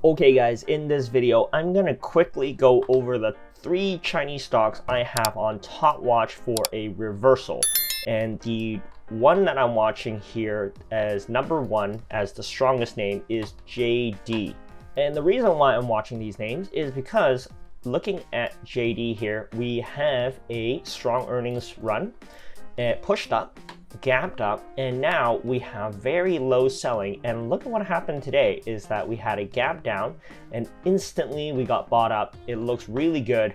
Okay guys, in this video, I'm gonna quickly go over the 3 Chinese stocks I have on top watch for a reversal. And the one that I'm watching here as number 1, as the strongest name, is JD. And the reason why I'm watching these names is because looking at JD here, we have a strong earnings run, pushed up, gapped up, and now we have very low selling. And look at what happened today is that we had a gap down and instantly we got bought up. It looks really good.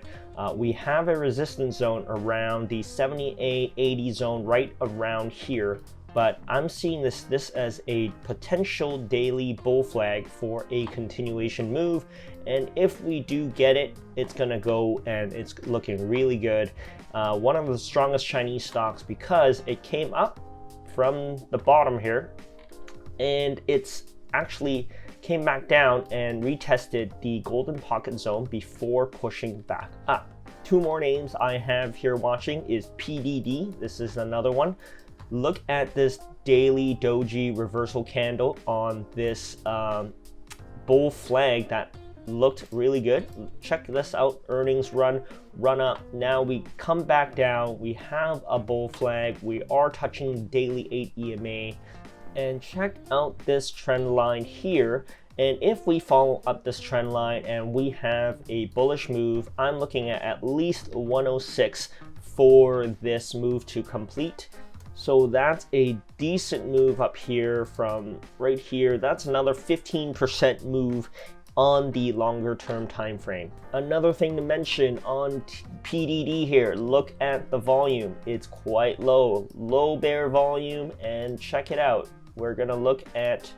We have a resistance zone around the 78-80 zone right around here, but I'm seeing this as a potential daily bull flag for a continuation move. And if we do get it, it's gonna go and it's looking really good. One of the strongest Chinese stocks because it came up from the bottom here and it's actually came back down and retested the golden pocket zone before pushing back up. 2 more names I have here watching is PDD. This is another one. Look at this daily doji reversal candle on this bull flag that looked really good. Check this out, earnings run up. Now we come back down, we have a bull flag, we are touching daily 8 EMA, and check out this trend line here. And if we follow up this trend line and we have a bullish move, I'm looking at least 106 for this move to complete. So that's a decent move up here from right here. That's another 15% move on the longer term time frame. Another thing to mention on PDD here, look at the volume. It's quite low bear volume, and check it out. We're gonna look at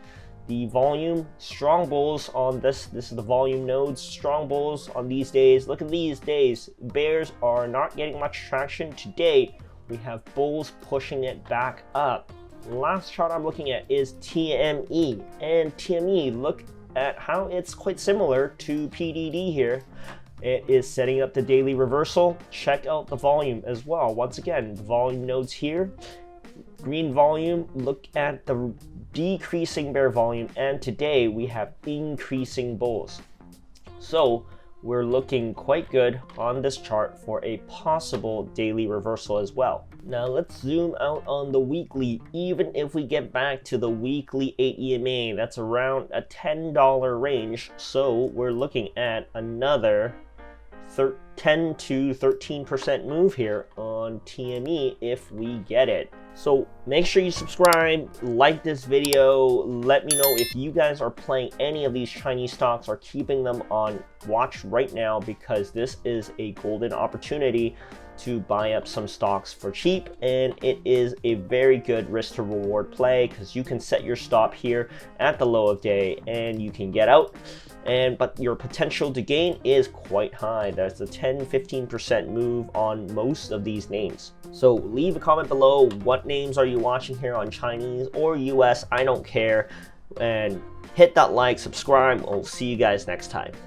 the volume, strong bulls on this is the volume nodes, strong bulls on these days. Look at these days, bears are not getting much traction. Today we have bulls pushing it back up. Last chart I'm looking at is TME, and TME, look at how it's quite similar to PDD here. It is setting up the daily reversal. Check out the volume as well. Once again, the volume nodes here, green volume. Look at the decreasing bear volume, and today we have increasing bulls. So we're looking quite good on this chart for a possible daily reversal as well. Now let's zoom out on the weekly. Even if we get back to the weekly 8 EMA, that's around a $10 range. So we're looking at another 10 to 13% move here on TME if we get it. So make sure you subscribe, like this video, let me know if you guys are playing any of these Chinese stocks or keeping them on watch right now, because this is a golden opportunity to buy up some stocks for cheap, and it is a very good risk to reward play because you can set your stop here at the low of day and you can get out, but your potential to gain is quite high. That's a 10-15% move on most of these names. So leave a comment below, what names are you watching here on Chinese or US, I don't care, and hit that like, subscribe. We'll see you guys next time.